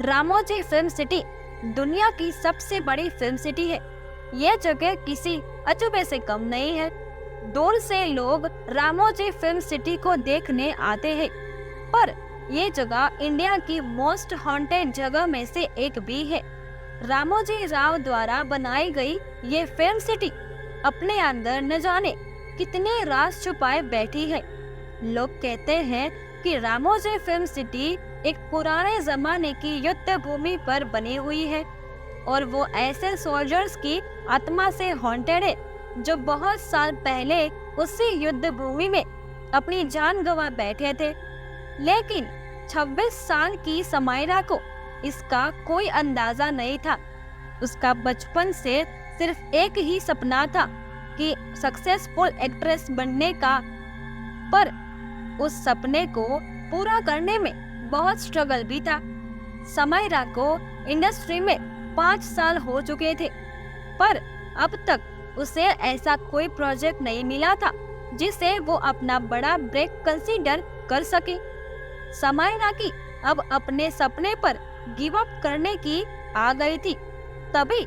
Ramoji film city दुनिया की सबसे बड़ी फिल्म सिटी है। यह जगह किसी अजूबे से कम नहीं है। दूर से लोग रामोजी फिल्म सिटी को देखने आते हैं, पर ये जगह इंडिया की मोस्ट हॉन्टेड जगह में से एक भी है। रामोजी राव द्वारा बनाई गई ये फिल्म सिटी अपने अंदर न जाने कितने राज छुपाए बैठी है। लोग कहते हैं कि रामोजी फिल्म सिटी एक पुराने जमाने की युद्ध भूमि पर बनी हुई है और वो ऐसे सोल्जर्स की आत्मा से हॉन्टेड है जो बहुत साल पहले उसी युद्ध भूमि में अपनी जान गंवा बैठे थे। लेकिन 26 साल की समायरा को इसका कोई अंदाजा नहीं था। उसका बचपन से सिर्फ एक ही सपना था कि सक्सेसफुल एक्ट्रेस बनने का, पर उस सपने को पूरा करने में बहुत स्ट्रगल भी था। समायरा को इंडस्ट्री में 5 साल हो चुके थे, पर अब तक उसे ऐसा कोई प्रोजेक्ट नहीं मिला था जिसे वो अपना बड़ा ब्रेक कंसीडर कर सके। समायरा की अब अपने सपने पर गिव अप करने की आ गई थी। तभी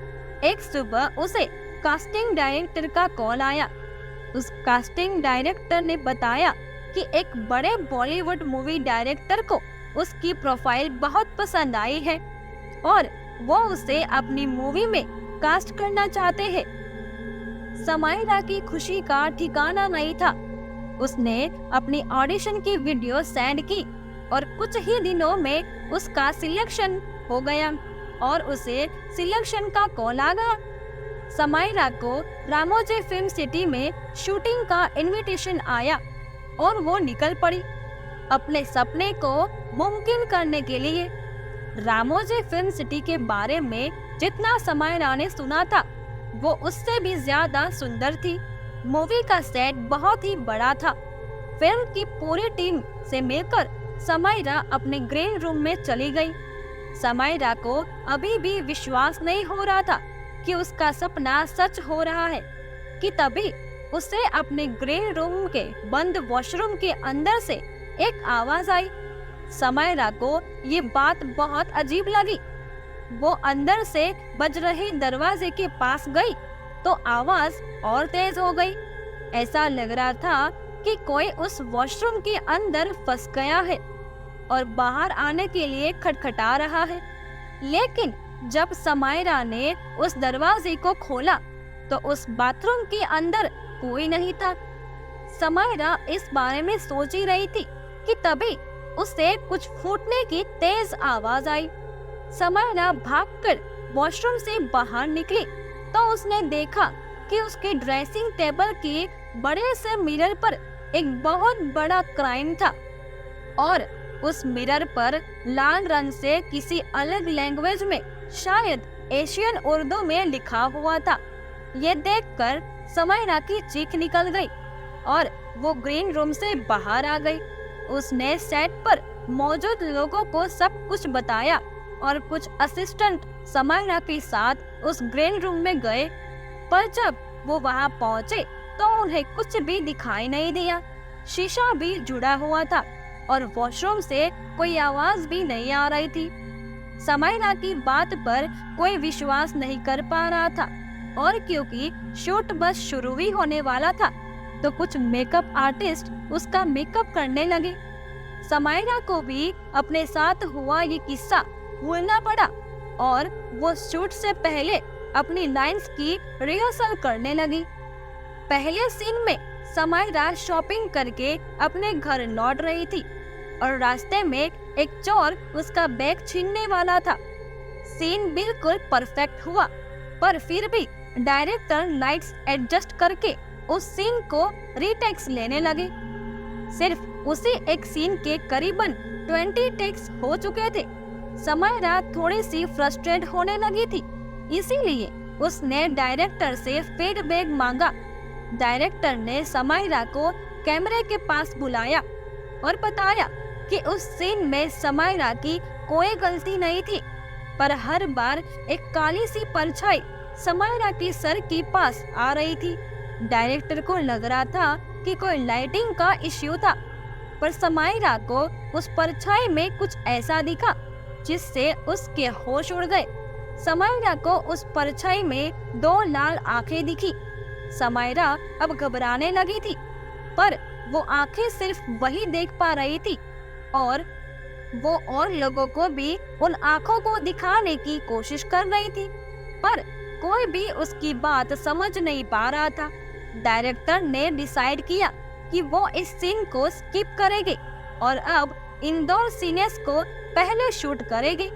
एक सुबह उसे कास्टिंग डायरेक्टर का कॉल आया। उस कास्टिंग डायरेक्टर ने बताया कि एक बड़े बॉलीवुड मूवी डायरेक्टर को उसकी प्रोफाइल बहुत पसंद आई है और वो उसे अपनी मूवी में कास्ट करना चाहते हैं। समायरा की खुशी का ठिकाना नहीं था। उसने अपनी ऑडिशन की वीडियो सेंड की और कुछ ही दिनों में उसका सिलेक्शन हो गया और उसे सिलेक्शन का कॉल आ गया। समायरा को रामोजी फिल्म सिटी में शूटिंग का इनविटेशन आया और वो निकल पड़ी अपने सपने को मुमकिन करने के लिए। रामोजी फिल्म सिटी के बारे में जितना समायरा ने सुना था वो उससे भी ज्यादा सुंदर थी। मूवी का सेट बहुत ही बड़ा था। फिल्म की पूरी टीम से मिलकर समायरा अपने ग्रीन रूम में चली गई। समायरा को अभी भी विश्वास नहीं हो रहा था कि उसका सपना सच हो रहा है कि तभी उसे अपने ग्रीन रूम के बंद वॉशरूम के अंदर से एक आवाज आई। समायरा को ये बात बहुत अजीब लगी। वो अंदर से बज रहे दरवाजे के पास गई तो आवाज और तेज हो गई। ऐसा लग रहा था कि कोई उस वॉशरूम के अंदर फंस गया है और बाहर आने के लिए खटखटा रहा है। लेकिन जब समायरा ने उस दरवाजे को खोला तो उस बाथरूम के अंदर कोई नहीं था। समायरा इस बारे में सोच ही रही थी कि तभी उसे कुछ फूटने की तेज आवाज आई। समायरा भागकर वॉशरूम से बाहर निकली तो उसने देखा कि उसके ड्रेसिंग टेबल के बड़े से मिरर पर एक बहुत बड़ा क्राइम था और उस मिरर पर लाल रंग से किसी अलग लैंग्वेज में, शायद एशियन उर्दू में लिखा हुआ था। ये देखकर समायरा की चीख निकल गई और वो ग्रीन रूम से बाहर आ गई। उसने सेट पर मौजूद लोगों को सब कुछ बताया और कुछ असिस्टेंट समायरा के साथ उस ग्रीन रूम में गए, पर जब वो वहां पहुंचे तो उन्हें कुछ भी दिखाई नहीं दिया। शीशा भी जुड़ा हुआ था और वॉशरूम से कोई आवाज भी नहीं आ रही थी। समायरा की बात पर कोई विश्वास नहीं कर पा रहा था और क्योंकि शूट बस शुरू ही होने वाला था तो कुछ मेकअप आर्टिस्ट उसका मेकअप करने लगे। समायरा को भी अपने साथ हुआ ये किस्सा भूलना पड़ा और वो शूट से पहले अपनी लाइंस की रिहर्सल करने लगी। पहले सीन में समायरा शॉपिंग करके अपने घर लौट रही थी और रास्ते में एक चोर उसका बैग छीनने वाला था। सीन बिल्कुल परफेक्ट हुआ, पर फिर भी डायरेक्टर लाइट्स एडजस्ट करके उस सीन को रीटेक्स लेने लगे। सिर्फ उसी एक सीन के करीबन 20 टेक्स हो चुके थे। समायरा थोड़ी सी फ्रस्ट्रेट होने लगी थी, इसीलिए उसने डायरेक्टर से फीडबैक मांगा। डायरेक्टर ने समायरा को कैमरे के पास बुलाया और बताया कि उस सीन में समायरा की कोई गलती नहीं थी, पर हर बार एक काली सी परछाई समायरा के सर के पास आ रही थी। डायरेक्टर को लग रहा था कि कोई लाइटिंग का इश्यू था, पर समायरा को उस परछाई में कुछ ऐसा दिखा जिससे उसके होश उड़ गए। समायरा को उस परछाई में 2 लाल आंखें दिखी। समायरा अब घबराने लगी थी, पर वो आंखें सिर्फ वही देख पा रही थी और वो और लोगों को भी उन आंखों को दिखाने की कोशिश कर रही थी, पर कोई भी उसकी बात समझ नहीं पा रहा था। डायरेक्टर ने डिसाइड किया कि वो इस सीन को स्किप करेगी और अब इन 2 सीन्स को पहले शूट करेगी।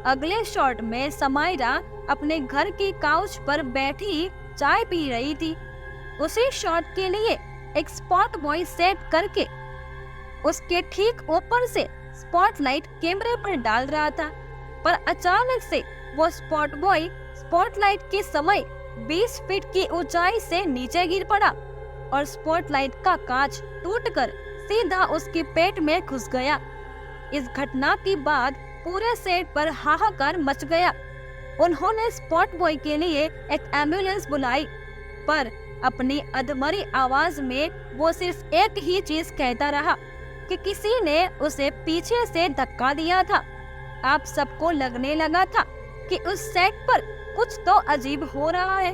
अगले शॉट में समायरा अपने घर की काउच पर बैठी चाय पी रही थी। उसी शॉट के लिए एक स्पॉट बॉय सेट करके उसके ठीक ऊपर से स्पॉटलाइट कैमरे पर डाल रहा था, पर अचानक से वो स्पॉट बॉय स्पॉटलाइट के समय 20 फीट की ऊंचाई से नीचे गिर पड़ा और स्पॉटलाइट का कांच टूटकर सीधा उसके पेट में घुस गया। इस घटना के बाद पूरे सेट पर हाहाकार मच गया। उन्होंने स्पॉट बॉय के लिए एक एम्बुलेंस बुलाई, पर अपनी अधमरी आवाज में वो सिर्फ एक ही चीज कहता रहा कि किसी ने उसे पीछे से धक्का दिया था। आप सबको लगने लगा था कि उस सेट पर कुछ तो अजीब हो रहा है,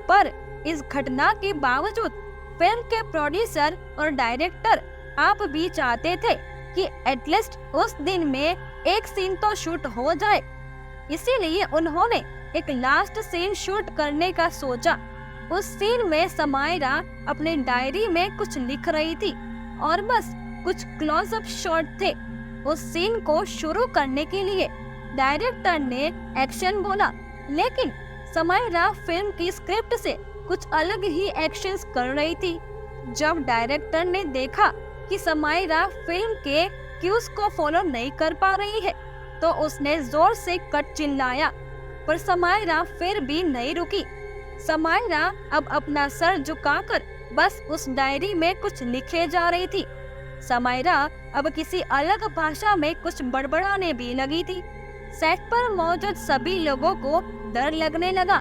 पर इस घटना के बावजूद फिल्म के प्रोड्यूसर और डायरेक्टर आप भी चाहते थे कि एटलीस्ट उस दिन में एक सीन तो शूट हो जाए। इसीलिए उन्होंने एक लास्ट सीन शूट करने का सोचा। उस सीन में समायरा अपने डायरी में कुछ लिख रही थी और बस कुछ क्लोजअप शॉट थे। उस सीन को शुरू करने के लिए डायरेक्टर ने एक्शन बोला, लेकिन समायरा फिल्म की स्क्रिप्ट से कुछ अलग ही एक्शंस कर रही थी। जब डायरेक्टर ने देखा कि समायरा फिल्म के क्यूज को फॉलो नहीं कर पा रही है, तो उसने जोर से कट चिल्लाया, पर समायरा फिर भी नहीं रुकी। समायरा अब अपना सर झुकाकर बस उस डायरी में कुछ लिखे जा रही थी। समायरा अब किसी अलग भाषा में कुछ बड़बड़ाने भी लगी थी। सेट पर मौजूद सभी लोगों को डर लगने लगा।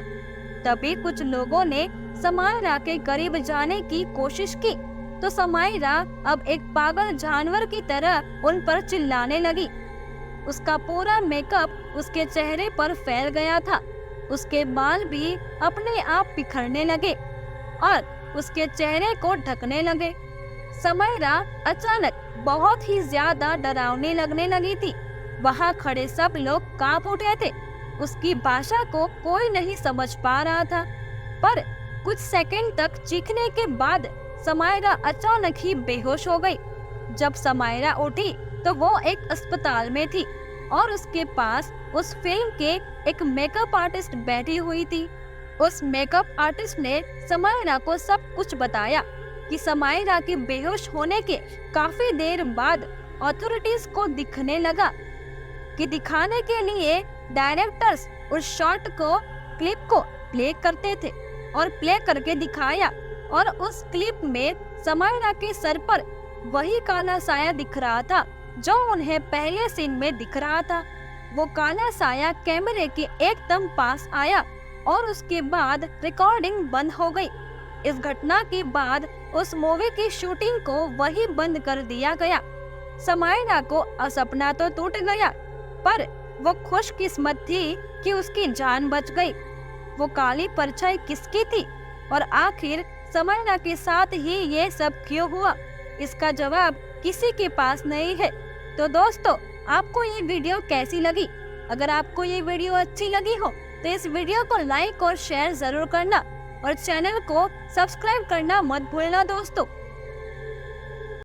तभी कुछ लोगों ने समायरा के करीब जाने की कोशिश की, तो समायरा अब एक पागल जानवर की तरह उन पर चिल्लाने लगी। उसका पूरा मेकअप उसके चेहरे पर फैल गया था। उसके बाल भी अपने आप बिखरने लगे और उसके चेहरे को ढकने लगे। समायरा अचानक बहुत ही ज्यादा डरावनी लगने लगी थी। वहाँ खड़े सब लोग कांप उठे थे। उसकी भाषा को कोई नहीं समझ पा रहा था, पर कुछ सेकंड तक चीखने के बाद समायरा अचानक ही बेहोश हो गई। जब समायरा उठी तो वो एक अस्पताल में थी और उसके पास उस फिल्म के एक मेकअप आर्टिस्ट बैठी हुई थी। उस मेकअप आर्टिस्ट ने समायरा को सब कुछ बताया कि समायरा के बेहोश होने के काफी देर बाद अथॉरिटीज को दिखने लगा कि दिखाने के लिए डायरेक्टर्स उस शॉट को क्लिप को प्ले करते थे और प्ले करके दिखाया, और उस क्लिप में समायरा के सर पर वही काला साया दिख रहा था जो उन्हें पहले सीन में दिख रहा था। वो काला साया कैमरे के एकदम पास आया और उसके बाद रिकॉर्डिंग बंद हो गई। इस घटना के बाद उस मूवी की शूटिंग को वही बंद कर दिया गया। समायरा को सपना तो टूट गया, पर वो खुशकिस्मत थी कि उसकी जान बच गई। वो काली परछाई किसकी थी और आखिर समायरा के साथ ही ये सब क्यों हुआ, इसका जवाब किसी के पास नहीं है। तो दोस्तों, आपको ये वीडियो कैसी लगी? अगर आपको ये वीडियो अच्छी लगी हो तो इस वीडियो को लाइक और शेयर जरूर करना और चैनल को सब्सक्राइब करना मत भूलना दोस्तों।